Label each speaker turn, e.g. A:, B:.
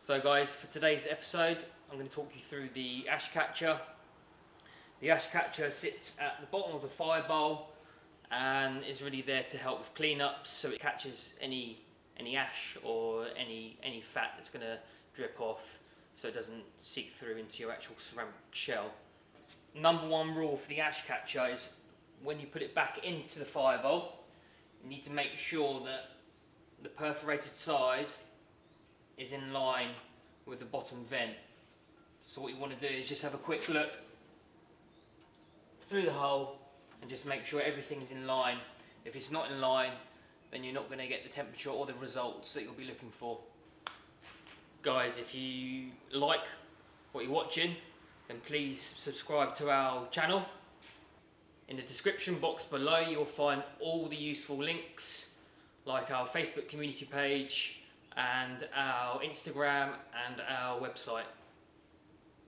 A: So guys, for today's episode, I'm going to talk you through the ash catcher. The ash catcher sits at the bottom of the fire bowl and is really there to help with cleanups, so it catches any ash or any fat that's going to drip off, so it doesn't seep through into your actual ceramic shell. Number one rule for the ash catcher is when you put it back into the fire bowl, you need to make sure that the perforated side is in line with the bottom vent. So what you want to do is just have a quick look through the hole and just make sure everything's in line. If it's not in line, then you're not going to get the temperature or the results that you'll be looking for. Guys, if you like what you're watching, then please subscribe to our channel. In the description box below you'll find all the useful links, like our Facebook community page and our Instagram and our website.